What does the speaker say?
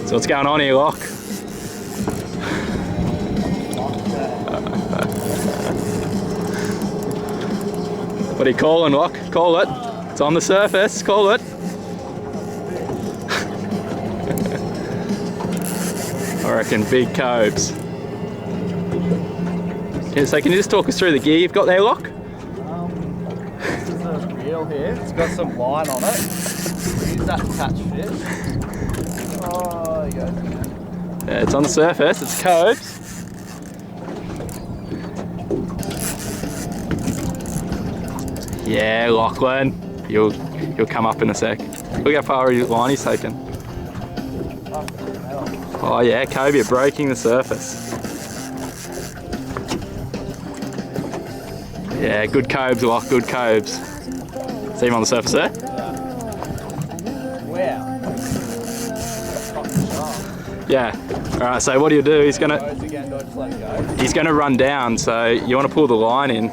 So what's going on here, Lock? What are you calling, Lock? Call it. It's on the surface. Call it. I reckon big cobes. So can you just talk us through the gear you've got there, Lock? This is a reel here. It's got some line on it. We use that to catch fish. Oh, there you go. Yeah, it's on the surface. It's cobes. Yeah, Lachlan, you'll come up in a sec. Look how far his line he's taken. Oh yeah, Cobia breaking the surface. Yeah, good cobes, Loch, good cobes. See him on the surface there? Wow. Yeah. All right. So what do you do? He's gonna run down. So you want to pull the line in.